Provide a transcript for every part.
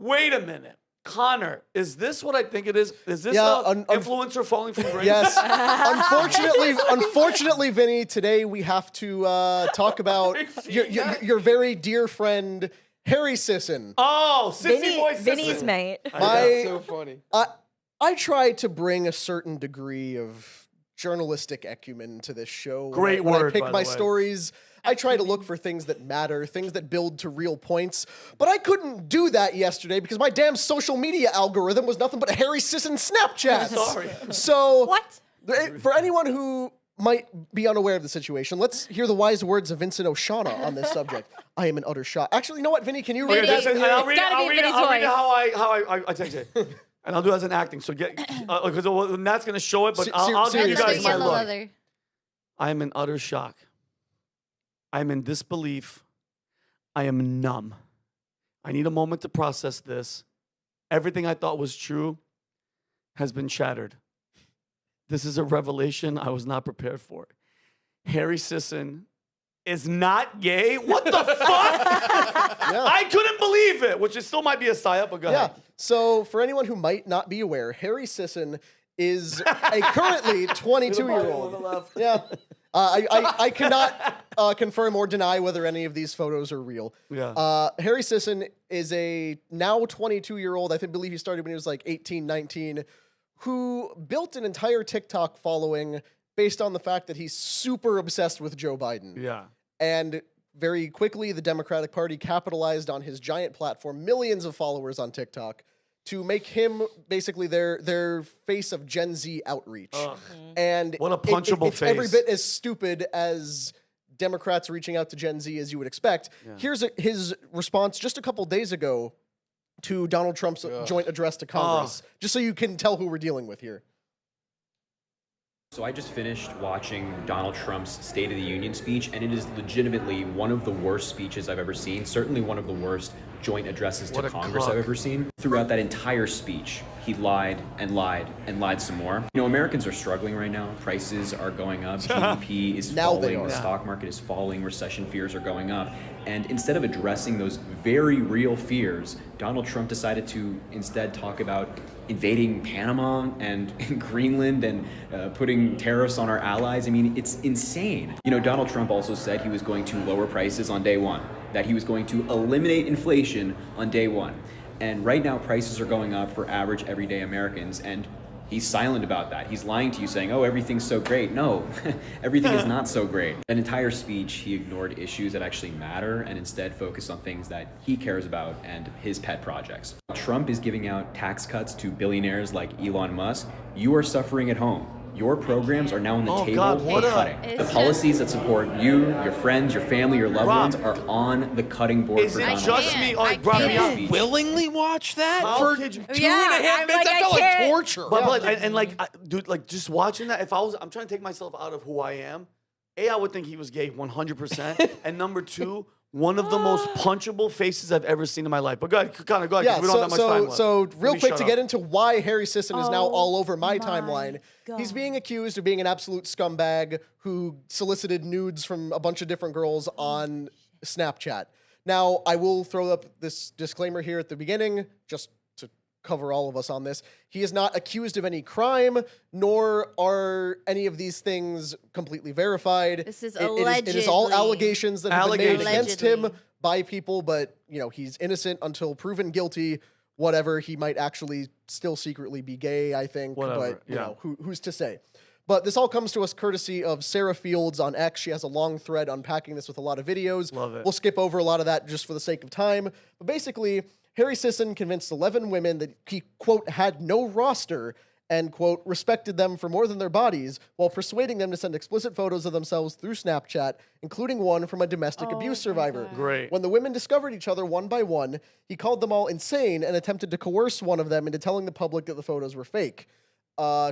Wait a minute. Connor, is this what I think it is? Is this influencer falling from grace? Yes. Unfortunately, Vinny, today we have to talk about your very dear friend, Harry Sison. Oh, Sissy boy Sisson. Vinny's mate. That's so funny. I try to bring a certain degree of journalistic acumen to this show. Great when word, I pick by the my way. stories, I try to look for things that matter, things that build to real points. But I couldn't do that yesterday because my damn social media algorithm was nothing but a Harry Sison Snapchat. Sorry. So, What? for anyone who might be unaware of the situation, let's hear the wise words of Vincent O'Shaughnessy on this subject. I am in utter shock. Actually, you know what, Vinny? Can you read Vinny. this? And I'll read it. gotta be I'll read it. Vinny's I'll read it voice. how I text it. And I'll do it as an acting. So get because Nat's gonna show it, but I'll give you seriously. guys my Yellow look. leather. I am in utter shock. I am in disbelief. I am numb. I need a moment to process this. Everything I thought was true has been shattered. This is a revelation I was not prepared for. Harry Sison is not gay? What the fuck? I couldn't believe it, which is still might be a psyop, but go ahead. So for anyone who might not be aware, Harry Sison is a currently 22-year-old. Yeah. I cannot confirm or deny whether any of these photos are real. Yeah. Harry Sison is a now 22-year-old, I believe he started when he was like 18, 19, who built an entire TikTok following based on the fact that he's super obsessed with Joe Biden. Yeah. And very quickly, the Democratic Party capitalized on his giant platform, millions of followers on TikTok, to make him basically their face of Gen Z outreach. And What a punchable it's every face. bit as stupid as Democrats reaching out to Gen Z as you would expect. Here's his response just a couple days ago to Donald Trump's joint address to Congress, just so you can tell who we're dealing with here. So I just finished watching Donald Trump's State of the Union speech, and it is legitimately one of the worst speeches I've ever seen, certainly one of the worst joint addresses to Congress I've ever seen. Throughout that entire speech, he lied and lied and lied some more. You know, Americans are struggling right now. Prices are going up, GDP is falling, the stock market is falling, recession fears are going up. And instead of addressing those very real fears, Donald Trump decided to instead talk about invading Panama and Greenland and putting tariffs on our allies. I mean, it's insane. You know, Donald Trump also said he was going to lower prices on day one, that he was going to eliminate inflation on day one. And right now, prices are going up for average everyday Americans, and he's silent about that. He's lying to you saying, oh, everything's so great. No, everything is not so great. That entire speech, he ignored issues that actually matter and instead focused on things that he cares about and his pet projects. Trump is giving out tax cuts to billionaires like Elon Musk. You are suffering at home. Your programs are now on the table for cutting. The policies that support you, your friends, your family, your loved ones are on the cutting board for Donald Trump. Just me? Oh, it brought me up. Willingly watch that for 2.5 minutes? I'm like, That felt I like can't. torture. But dude, like just watching that, I'm trying to take myself out of who I am. I would think he was gay 100%. And number two, one of the most punchable faces I've ever seen in my life. But go ahead, Connor, go ahead. Yeah, We don't have that much time left. so Let real me quick shut to up. get into why Harry Sison is now all over my timeline. God. He's being accused of being an absolute scumbag who solicited nudes from a bunch of different girls on Snapchat. Now, I will throw up this disclaimer here at the beginning, just to cover all of us on this. He is not accused of any crime, nor are any of these things completely verified. This is It is all allegedly. allegations that have been made against him Allegedly. by people, but you know, he's innocent until proven guilty. Whatever, he might actually still secretly be gay, I think. Whatever, But you know, who's to say? But this all comes to us courtesy of Sarah Fields on X. She has a long thread unpacking this with a lot of videos. Love it. We'll skip over a lot of that just for the sake of time. But basically, Harry Sison convinced 11 women that he, quote, had no roster and, quote, respected them for more than their bodies, while persuading them to send explicit photos of themselves through Snapchat, including one from a domestic abuse survivor. Great. When the women discovered each other one by one, he called them all insane and attempted to coerce one of them into telling the public that the photos were fake.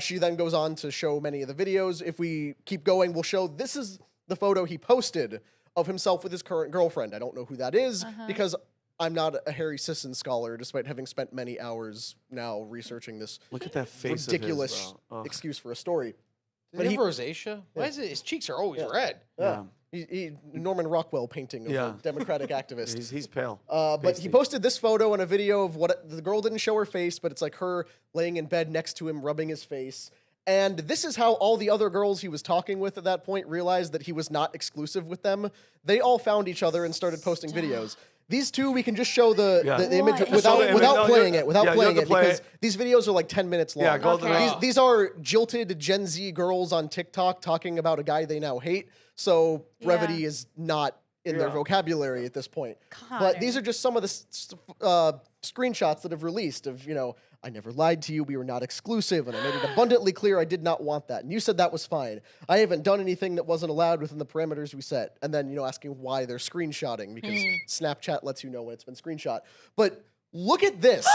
She then goes on to show many of the videos. If we keep going, we'll show this is the photo he posted of himself with his current girlfriend. I don't know who that is because I'm not a Harry Sison scholar, despite having spent many hours now researching this Look at that face ridiculous of his, bro. excuse for a story. Is he have rosacea? Why is it his cheeks are always red? Yeah. Norman Rockwell painting of a Democratic activist. He's pale. But he posted this photo and a video of what the girl didn't show her face, but it's like her laying in bed next to him, rubbing his face. And this is how all the other girls he was talking with at that point realized that he was not exclusive with them. They all found each other and started posting videos. These two, we can just show the image without playing it, because these videos are like 10 minutes long. Yeah, go to the these are jilted Gen Z girls on TikTok talking about a guy they now hate. So brevity is not in their vocabulary at this point. But these are just some of the screenshots that have released of, I never lied to you. We were not exclusive. And I made it abundantly clear I did not want that. And you said that was fine. I haven't done anything that wasn't allowed within the parameters we set. And then, asking why they're screenshotting because Snapchat lets you know when it's been screenshot. But look at this.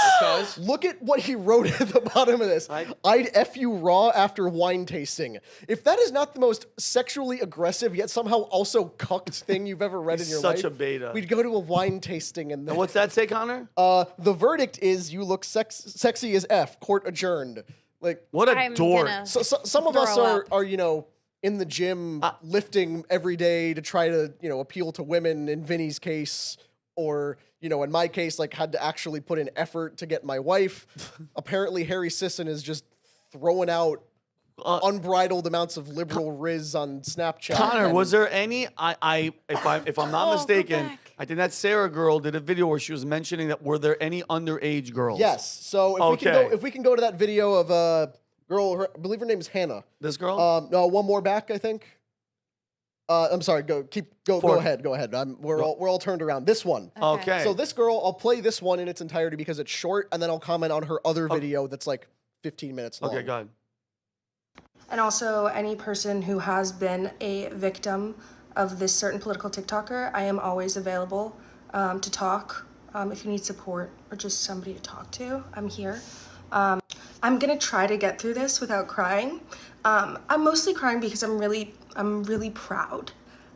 Look at what he wrote at the bottom of this. I'd F you raw after wine tasting. If that is not the most sexually aggressive yet somehow also cucked thing you've ever read in your life. Such a beta. We'd go to a wine tasting and what's that say, Connor? The verdict is you look sexy as F. Court adjourned. Like what a dork. So some of us are in the gym lifting every day to try to appeal to women. In Vinny's case, or in my case, like had to actually put in effort to get my wife. Apparently, Harry Sison is just throwing out unbridled amounts of liberal riz on Snapchat. Connor, was there any? If I'm not mistaken, I think that Sarah girl did a video where she was mentioning that were there any underage girls? Yes. So if we can go to that video of a girl, I believe her name is Hannah. This girl? No, one more back, I think. I'm sorry. Go ahead. We're all turned around. This one. Okay. So this girl, I'll play this one in its entirety because it's short, and then I'll comment on her other video that's like 15 minutes long. Okay, go ahead. And also, any person who has been a victim of this certain political TikToker, I am always available to talk. If you need support or just somebody to talk to, I'm here. I'm gonna try to get through this without crying. I'm mostly crying because I'm really proud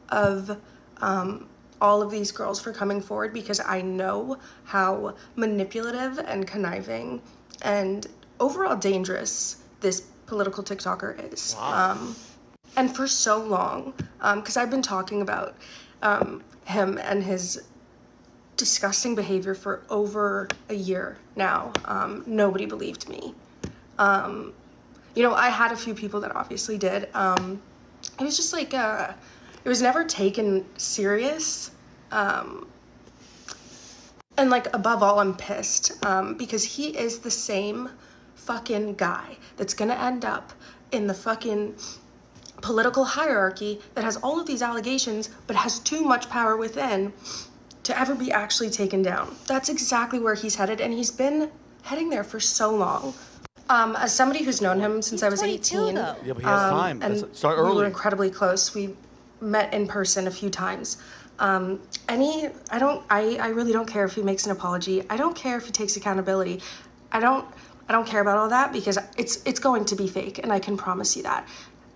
of all of these girls for coming forward, because I know how manipulative and conniving and overall dangerous this political TikToker is. Wow. And for so long, because I've been talking about him and his disgusting behavior for over a year now. Nobody believed me. I had a few people that obviously did. It was just like, it was never taken serious. And like, above all, I'm pissed because he is the same fucking guy that's gonna end up in the fucking political hierarchy that has all of these allegations but has too much power within to ever be actually taken down. That's exactly where he's headed, and he's been heading there for so long. As somebody who's known him since I was 18, yeah, but he has time. And start early. We were incredibly close. We met in person a few times. I really don't care if he makes an apology. I don't care if he takes accountability. I don't care about all that because it's going to be fake, and I can promise you that.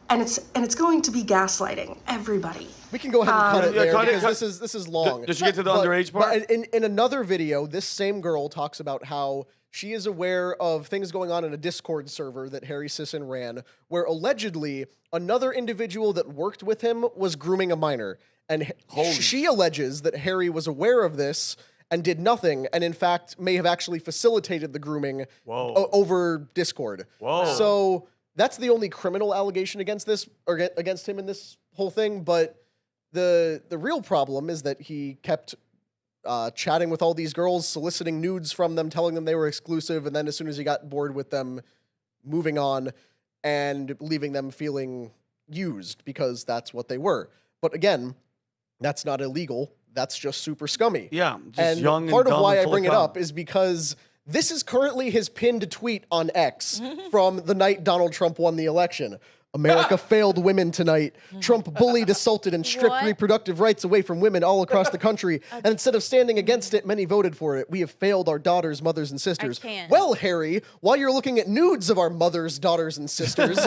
And it's going to be gaslighting everybody. We can go ahead and cut it there because this is long. Did you get to the underage part? But in another video, this same girl talks about how she is aware of things going on in a Discord server that Harry Sison ran, where allegedly another individual that worked with him was grooming a minor. And she alleges that Harry was aware of this and did nothing, and in fact may have actually facilitated the grooming over Discord. Whoa. So that's the only criminal allegation against him in this whole thing. But the real problem is that he kept chatting with all these girls, soliciting nudes from them, telling them they were exclusive, and then as soon as he got bored with them, moving on and leaving them feeling used because that's what they were. But again, that's not illegal. That's just super scummy. Yeah, just and young part and of dumb why and I full bring of it cum. up is because this is currently his pinned tweet on X from the night Donald Trump won the election. America failed women tonight. Trump bullied, assaulted, and stripped reproductive rights away from women all across the country. And instead of standing against it, many voted for it. We have failed our daughters, mothers, and sisters. Well, Harry, while you're looking at nudes of our mothers, daughters, and sisters,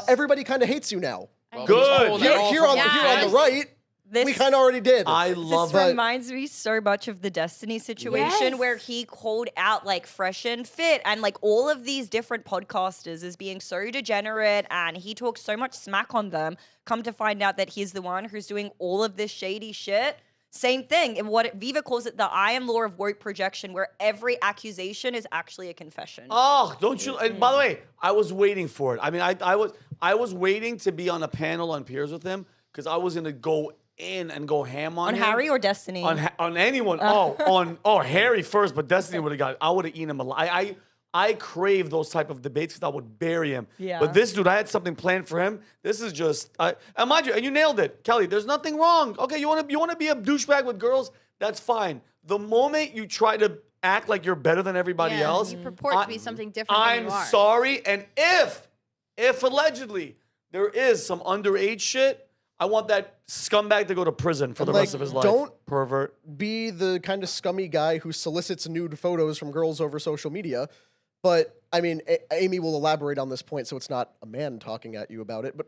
everybody kind of hates you now. Good. Here on the right, we kind of already did. I love This it. reminds me so much of the Destiny situation where he called out like Fresh and Fit and like all of these different podcasters as being so degenerate, and he talks so much smack on them. Come to find out that he's the one who's doing all of this shady shit. Same thing. And what Viva calls it, the iron law of woke projection, where every accusation is actually a confession. Oh, don't you? And by the way, I was waiting for it. I mean, I was waiting to be on a panel on Peers with him because I was gonna go in and go ham on him. Harry or Destiny? On anyone. Harry first, but Destiny would have got. I would have eaten him alive. I crave those type of debates because I would bury him. Yeah. But this dude, I had something planned for him. This is just, and mind you, and you nailed it, Kelly. There's nothing wrong. Okay, you want to be a douchebag with girls? That's fine. The moment you try to act like you're better than everybody else, you purport to be something different than I'm you are. sorry. And if allegedly there is some underage shit, I want that scumbag to go to prison for the rest of his life. Don't pervert. Be the kind of scummy guy who solicits nude photos from girls over social media. But, I mean, Amy will elaborate on this point, so it's not a man talking at you about it. But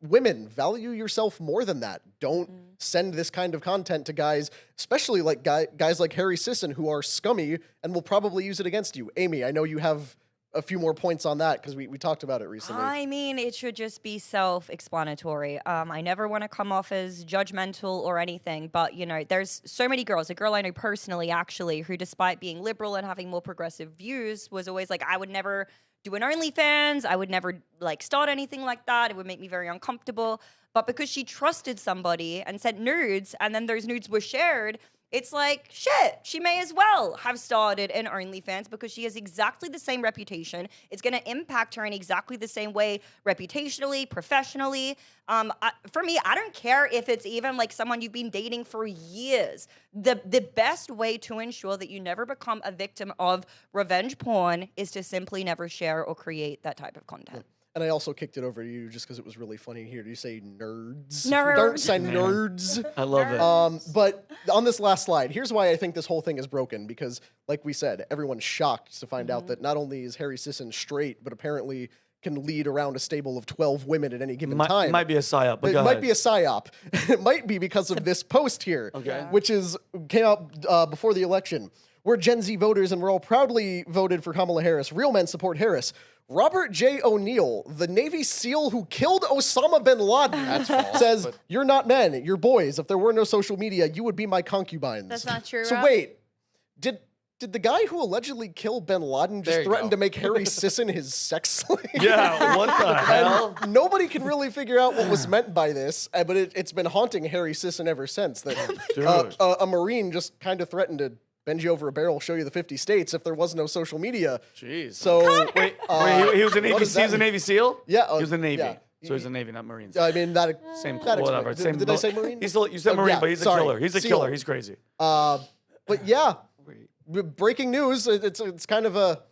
women, value yourself more than that. Don't send this kind of content to guys, especially like guys like Harry Sison, who are scummy and will probably use it against you. Amy, I know you have a few more points on that because we talked about it recently. I mean, it should just be self-explanatory. I never want to come off as judgmental or anything, but, you know, there's so many girls, a girl I know personally, actually, who despite being liberal and having more progressive views was always like, I would never do an OnlyFans. I would never, like, start anything like that. It would make me very uncomfortable. But because she trusted somebody and sent nudes, and then those nudes were shared, it's like, shit, she may as well have started an OnlyFans because she has exactly the same reputation. It's going to impact her in exactly the same way, reputationally, professionally. For me, I don't care if it's even like someone you've been dating for years. The best way to ensure that you never become a victim of revenge porn is to simply never share or create that type of content. And I also kicked it over to you just because it was really funny here. Do you say nerds? Nerds. Don't say nerds. I love it. But on this last slide, here's why I think this whole thing is broken. Because, like we said, everyone's shocked to find out that not only is Harry Sison straight, but apparently can lead around a stable of 12 women at any given time. It might be a psyop, but It go might ahead. be a psyop. It might be because of this post here, which came out before the election. We're Gen Z voters and we're all proudly voted for Kamala Harris. Real men support Harris. Robert J. O'Neill, the Navy SEAL who killed Osama bin Laden, says, "You're not men, you're boys. If there were no social media, you would be my concubines." That's not true, So Rob. wait, did the guy who allegedly killed bin Laden just threaten to make Harry Sison his sex slave? Yeah, what the hell? And nobody can really figure out what was meant by this, but it's been haunting Harry Sison ever since. That a Marine just kind of threatened to bend you over a barrel, show you the 50 states if there was no social media. Jeez. So Wait, he was a Navy. what does He that was a mean? Navy SEAL. Yeah, he was a Navy. yeah. So he's a Navy, not Marines. I mean that Same, that whatever. explains. Same. Did I say Marine? You said Marine, yeah, but he's sorry. a killer. He's a SEAL. killer. He's crazy. But yeah, breaking news. It's kind of a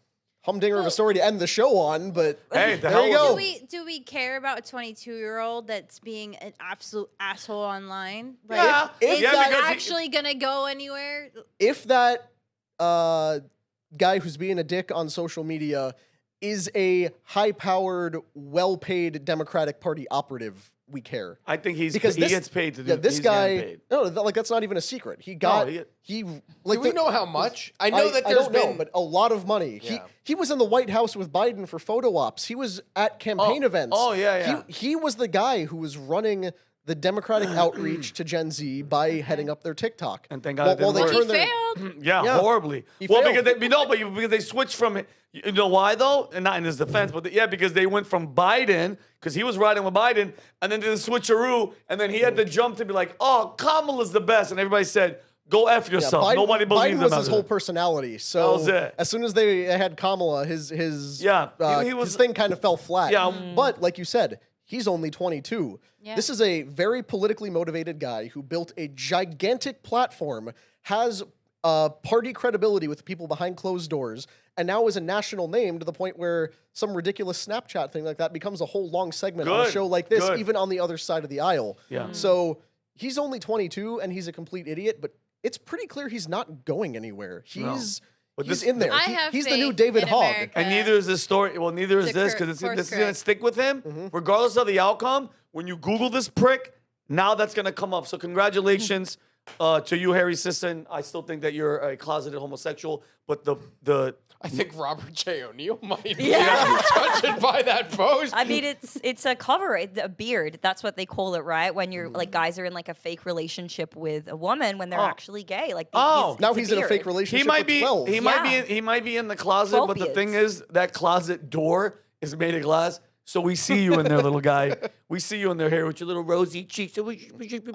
humdinger of a story to end the show on. But Hey, the there hell you was go. it? Do we care about a 22-year-old that's being an absolute asshole online? Like, Yeah. is Yeah, that because he- actually gonna go anywhere? If that guy who's being a dick on social media is a high-powered, well-paid Democratic Party operative, we care. I think he Because gets paid to do. Yeah, this he's getting guy. paid. No, like that's not even a secret. He got he- he. Do Like we know how much? I know that I there's don't know, been. but a lot of money. Yeah. He was in the White House with Biden for photo ops. He was at campaign events. Oh, yeah. He was the guy who was running the Democratic outreach to Gen Z by heading up their TikTok. And thank God it while didn't they work. He turned their failed. Yeah, Yeah. horribly. He Well, failed. because they switched from. You know why though? And not in his defense, but because they went from Biden because he was riding with Biden, and then did the switcheroo, and then he had to jump to be like, "Oh, Kamala's the best," and everybody said, "Go f yourself." Biden, Nobody believes Biden him. was after his whole that. personality. That So was it. as soon as they had Kamala, his he was- his thing kind of fell flat. Yeah. But like you said, he's only 22. Yeah. This is a very politically motivated guy who built a gigantic platform, has party credibility with people behind closed doors, and now is a national name to the point where some ridiculous Snapchat thing like that becomes a whole long segment on a Good. show like this, Good. even on the other side of the aisle. Yeah. So he's only 22 and he's a complete idiot, but it's pretty clear he's not going anywhere. He's But he's this- in there. I have He's the new faith David in Hogg. America. And neither is this story. Well, neither is To this cor- because course this is gonna correct. stick with him, regardless of the outcome. When you Google this prick, Now that's going to come up. So congratulations to you, Harry Sison. I still think that you're a closeted homosexual, but the I think Robert J. O'Neill might be Yeah. touched by that post. I mean, it's a cover, a beard. That's what they call it, right? When you're like guys are in like a fake relationship with a woman when they're actually gay. Like Oh. Now it's he's in a beard. fake relationship he might with be 12. he might be in the closet, 12 but the thing beards. is that closet door is made of glass. So we see you in there, little guy. We see you in there here with your little rosy cheeks.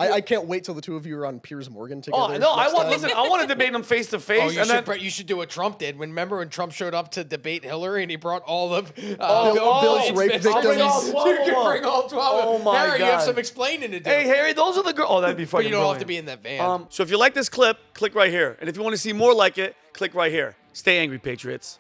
I can't wait till the two of you are on Piers Morgan together. Oh no! I next want time. listen. I want to debate them face to Oh, face, and then you should do what Trump did. Remember when Trump showed up to debate Hillary and he brought all of Bill's rape victims? victims. You can bring all 12. Oh, my Harry, you have God. some explaining to do. hey Harry, those are the girls. Oh, that'd be but fucking you don't have to brilliant. be in that van. So if you like this clip, click right here, and if you want to see more like it, click right here. Stay angry, patriots.